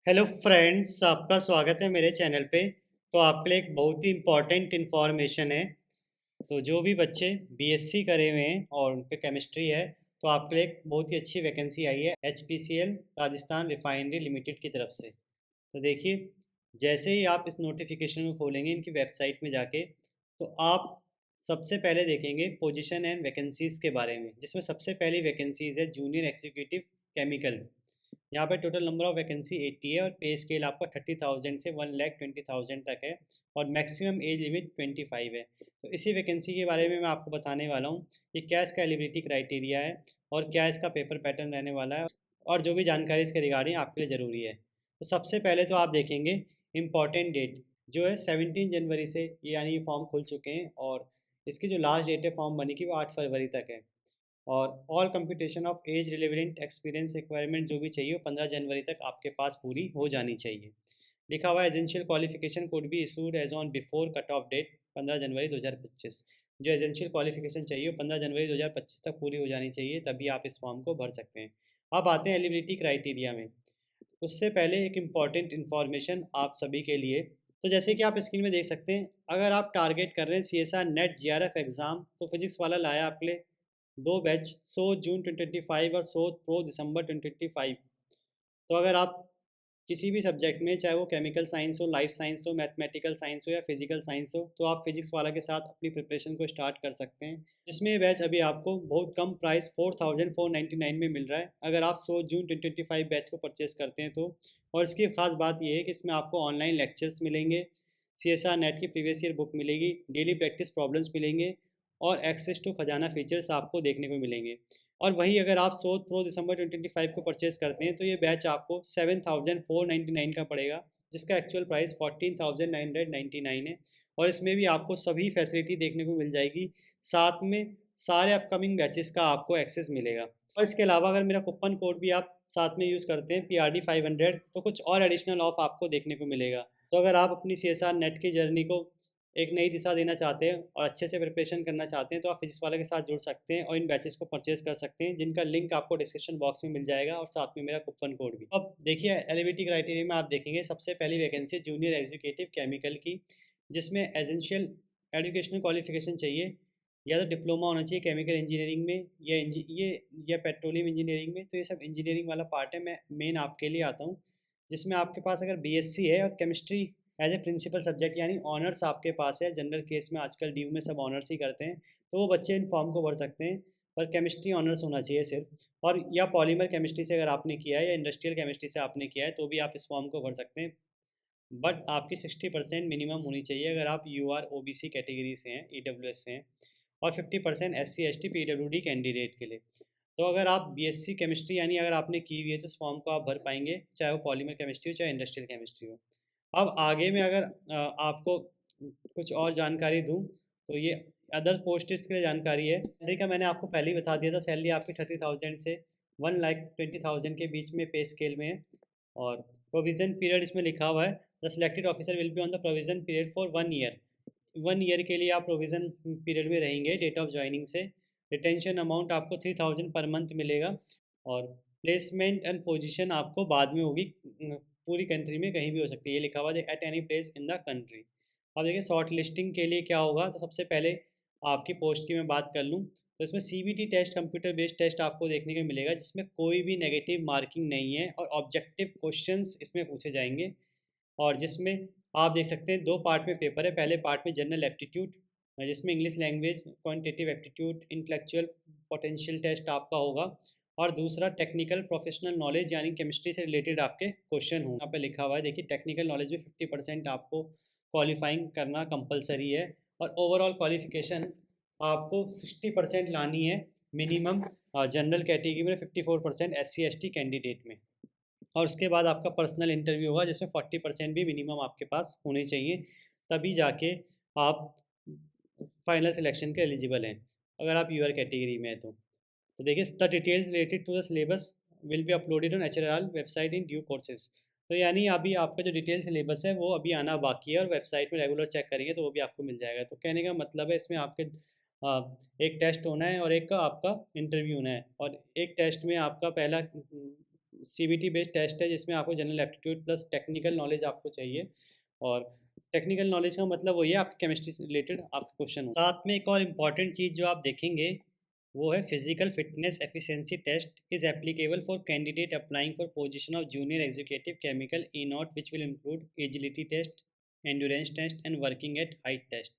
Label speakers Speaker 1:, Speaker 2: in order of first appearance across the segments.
Speaker 1: Hello friends, आपका स्वागत है मेरे चैनल पे। तो आपके लिए एक बहुत ही इम्पोर्टेंट इन्फॉर्मेशन है। तो जो भी बच्चे बीएससी करे हुए हैं और उन पे केमिस्ट्री है, तो आपके लिए एक बहुत ही अच्छी वैकेंसी आई है एचपीसीएल राजस्थान रिफाइनरी लिमिटेड की तरफ से। तो देखिए, जैसे ही आप इस नोटिफिकेशन को खोलेंगे इनकी वेबसाइट में जाके, तो आप सबसे पहले देखेंगे पोजीशन एंड वैकेंसीज़ के बारे में, जिसमें सबसे पहली वैकेंसीज़ है जूनियर एग्जीक्यूटिव केमिकल। यहाँ पे टोटल नंबर ऑफ वैकेंसी 80 है और पे स्केल आपका 30,000 से 1,20,000 तक है और मैक्सिमम एज लिमिट 25 है। तो इसी वैकेंसी के बारे में मैं आपको बताने वाला हूँ कि क्या इसका एलिजिबिलिटी क्राइटेरिया है और क्या इसका पेपर पैटर्न रहने वाला है और जो भी जानकारी इसके रिगार्डिंग आपके लिए ज़रूरी है। तो सबसे पहले तो आप देखेंगे इम्पॉर्टेंट डेट जो है 17 जनवरी से, यानी ये फॉर्म खुल चुके हैं और इसकी जो लास्ट डेट है फॉर्म भरने की वो 8 फरवरी तक है। और all computation of age relevant experience requirement जो भी चाहिए वो 15 जनवरी तक आपके पास पूरी हो जानी चाहिए। लिखा हुआ है एजेंशियल क्वालिफिकेशन कोड भी issued as on before cut off date 15 January 2025। जो एजेंशियल क्वालिफिकेशन चाहिए वो 15 जनवरी 2025 तक पूरी हो जानी चाहिए, तभी आप इस फॉर्म को भर सकते हैं। अब आते हैं एलिजिबिलिटी क्राइटेरिया में। उससे पहले एक इम्पॉर्टेंट इन्फॉर्मेशन आप सभी के लिए। तो जैसे कि आप स्क्रीन में देख सकते हैं, अगर आप टारगेट कर रहे हैं सीएसआर नेट जीआरएफ एग्ज़ाम, तो फिजिक्स वाला लाया आपके लिए दो बैच, 100 जून 2025 और 100 प्रो दिसंबर 2025। तो अगर आप किसी भी सब्जेक्ट में, चाहे वो केमिकल साइंस हो, लाइफ साइंस हो, मैथमेटिकल साइंस हो या फिजिकल साइंस हो, तो आप फिजिक्स वाला के साथ अपनी प्रिपरेशन को स्टार्ट कर सकते हैं, जिसमें ये बैच अभी आपको बहुत कम प्राइस 4,499 में मिल रहा है अगर आप 100 जून 2025 बैच को परचेस करते हैं तो। और इसकी खास बात यह है कि इसमें आपको ऑनलाइन लेक्चर्स मिलेंगे, सीएसआर नेट की प्रीवियस ईयर बुक मिलेगी, डेली प्रैक्टिस प्रॉब्लम्स मिलेंगे और एक्सेस टू खजाना फीचर्स आपको देखने को मिलेंगे। और वहीं अगर आप 100 प्रो दिसंबर 2025 को परचेज़ करते हैं तो ये बैच आपको 7,499 का पड़ेगा, जिसका एक्चुअल प्राइस 14,999 है। और इसमें भी आपको सभी फैसिलिटी देखने को मिल जाएगी, साथ में सारे अपकमिंग बैचेस का आपको एक्सेस मिलेगा। और इसके अलावा अगर मेरा कूपन कोड भी आप साथ में यूज़ करते हैं PRD500, तो कुछ और एडिशनल ऑफ आपको देखने को मिलेगा। तो अगर आप अपनी CSR नेट की जर्नी को एक नई दिशा देना चाहते हैं और अच्छे से प्रिपरेशन करना चाहते हैं, तो आप फिजिक्स वाले के साथ जुड़ सकते हैं और इन बैचेस को परचेज कर सकते हैं, जिनका लिंक आपको डिस्क्रिप्शन बॉक्स में मिल जाएगा और साथ में मेरा कूपन कोड भी। अब देखिए, एलिजिबिलिटी क्राइटेरिया में आप देखेंगे सबसे पहली वैकेंसी जूनियर एग्जीक्यूटिव केमिकल की, जिसमें एसेंशियल एजुकेशनल क्वालिफिकेशन चाहिए। या तो डिप्लोमा होना चाहिए केमिकल इंजीनियरिंग में या या पेट्रोलियम इंजीनियरिंग में। तो ये सब इंजीनियरिंग वाला पार्ट है, मैं मेन आपके लिए आता हूँ। जिसमें आपके पास अगर बीएससी है और chemistry as a principal subject यानी ऑनर्स आपके पास है, जनरल केस में आजकल ड्यू में सब ऑनर्स ही करते हैं, तो वो बच्चे इन फॉर्म को भर सकते हैं। पर केमिस्ट्री ऑनर्स होना चाहिए सिर्फ, और या पॉलीमर केमिस्ट्री से अगर आपने किया है या इंडस्ट्रियल केमिस्ट्री से आपने किया है तो भी आप इस फॉर्म को भर सकते हैं। बट आपकी 60% मिनिमम होनी चाहिए अगर आप यूआर ओबीसी कैटेगरी से हैं, ईडब्ल्यूएस से हैं, और 50% एससी एसटी पीडब्ल्यूडी कैंडिडेट के लिए। तो अगर आप बीएससी केमिस्ट्री यानी अगर आपने की हुई है तो इस फॉर्म को आप भर पाएंगे, चाहे वो पॉलीमर केमिस्ट्री हो चाहे इंडस्ट्रियल केमिस्ट्री हो। अब आगे में अगर आपको कुछ और जानकारी दूं, तो ये अदर पोस्ट्स के लिए जानकारी है। सैलरी का मैंने आपको पहले ही बता दिया था, सैलरी आपकी 30,000 से 1,20,000 के बीच में पे स्केल में है। और प्रोविज़न पीरियड इसमें लिखा हुआ है, the selected officer will be on the provision period for 1 year. 1 year के लिए आप प्रोविज़न पीरियड में रहेंगे डेट ऑफ ज्वाइनिंग से। रिटेंशन अमाउंट आपको 3,000 पर मंथ मिलेगा। और प्लेसमेंट एंड पोजीशन आपको बाद में होगी, पूरी कंट्री में कहीं भी हो सकती है, ये लिखा हुआ है at any place in the country. अब देखिए शॉर्ट लिस्टिंग के लिए क्या होगा, तो सबसे पहले आपकी पोस्ट की मैं बात कर लूँ तो इसमें CBT test, computer based test आपको देखने को मिलेगा, जिसमें कोई भी नेगेटिव मार्किंग नहीं है और ऑब्जेक्टिव क्वेश्चंस इसमें पूछे जाएंगे। और जिसमें आप देख सकते हैं दो पार्ट में पेपर है। पहले पार्ट में जनरल एप्टीट्यूड, जिसमें English language, quantitative aptitude, intellectual potential test आपका होगा। और दूसरा टेक्निकल प्रोफेशनल नॉलेज यानी केमिस्ट्री से रिलेटेड आपके क्वेश्चन हों। यहाँ पे लिखा हुआ है, देखिए टेक्निकल नॉलेज में 50% आपको क्वालिफाइंग करना कंपलसरी है और ओवरऑल क्वालिफिकेशन आपको 60% लानी है मिनिमम, जनरल कैटेगरी में 54%, SC ST कैंडिडेट में। और उसके बाद आपका पर्सनल इंटरव्यू होगा, जिसमें 40% भी मिनिमम आपके पास होने चाहिए, तभी जाके आप फाइनल सिलेक्शन के एलिजिबल हैं, अगर आप यूआर कैटेगरी में हैं तो देखिए the details related to the syllabus will be uploaded on HRL website in due courses. तो यानी अभी आपका जो डिटेल सिलेबस है वो अभी आना बाकी है और वेबसाइट में रेगुलर चेक करेंगे तो वो भी आपको मिल जाएगा। तो कहने का मतलब है इसमें आपके एक टेस्ट होना है और एक का आपका इंटरव्यू होना है। और एक टेस्ट में आपका पहला CBT बेस्ड टेस्ट है जिसमें आपको general aptitude plus technical knowledge आपको चाहिए। और टेक्निकल नॉलेज का मतलब वही है आपकी केमिस्ट्री से रिलेटेड आपके क्वेश्चन हो। साथ में एक और इम्पॉर्टेंट चीज़ जो आप देखेंगे वो है physical fitness efficiency test is applicable for candidate applying for position of junior executive chemical E not which will include agility test, endurance test and working at height test.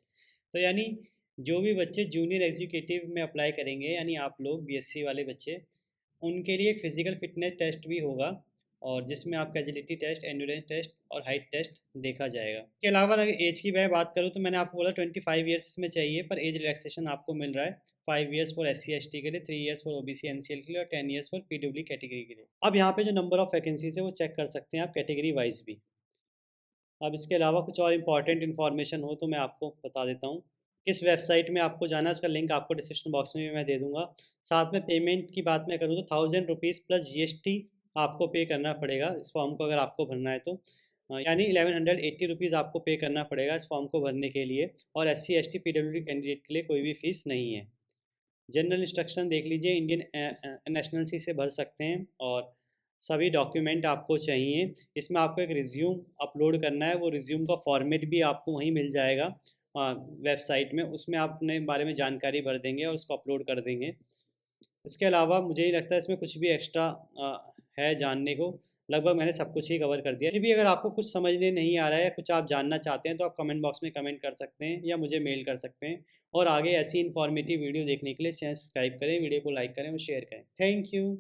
Speaker 1: तो यानी जो भी बच्चे जूनियर एग्जीक्यूटिव में apply करेंगे, यानी आप लोग बीएससी वाले बच्चे, उनके लिए एक फिजिकल फिटनेस टेस्ट भी होगा और जिसमें आपका एजिलिटी टेस्ट, एंड्योरेंस टेस्ट और हाइट टेस्ट देखा जाएगा। इसके अलावा अगर एज की मैं बात करूँ तो मैंने आपको बोला 25 ईयर्स में चाहिए, पर एज रिलैक्सेशन आपको मिल रहा है 5 ईयर्स फॉर SC/ST के लिए, 3 ईयर्स फॉर OBC NCL के लिए और 10 ईयर्स फॉर PWD कैटेगरी के लिए। अब यहाँ पे जो नंबर ऑफ वैकेंसीज है वो चेक कर सकते हैं आप कैटेगरी वाइज भी। अब इसके अलावा कुछ और इम्पॉर्टेंट इन्फॉर्मेशन हो तो मैं आपको बता देता हूँ। किस वेबसाइट में आपको जाना है उसका लिंक आपको डिस्क्रिप्शन बॉक्स में भी मैं दे दूँगा। साथ में पेमेंट की बात मैं करूँ तो 1000 रुपीज़ प्लस GST आपको पे करना पड़ेगा इस फॉर्म को अगर आपको भरना है तो। यानी 1180 रुपीज़ आपको पे करना पड़ेगा इस फॉर्म को भरने के लिए। और SC/ST PWD कैंडिडेट के लिए कोई भी फ़ीस नहीं है। जनरल इंस्ट्रक्शन देख लीजिए, इंडियन नेशनल सी से भर सकते हैं और सभी डॉक्यूमेंट आपको चाहिए। इसमें आपको एक रिज्यूम अपलोड करना है, वो रिज्यूम का फॉर्मेट भी आपको वहीं मिल जाएगा वेबसाइट में। उसमें आप अपने बारे में जानकारी भर देंगे और उसको अपलोड कर देंगे। इसके अलावा मुझे नहीं लगता इसमें कुछ भी एक्स्ट्रा है जानने को। लगभग मैंने सब कुछ ही कवर कर दिया। फिर भी अगर आपको कुछ समझने नहीं आ रहा है या कुछ आप जानना चाहते हैं तो आप कमेंट बॉक्स में कमेंट कर सकते हैं या मुझे मेल कर सकते हैं। और आगे ऐसी इन्फॉर्मेटिव वीडियो देखने के लिए चैनल सब्सक्राइब करें, वीडियो को लाइक करें और शेयर करें। Thank you.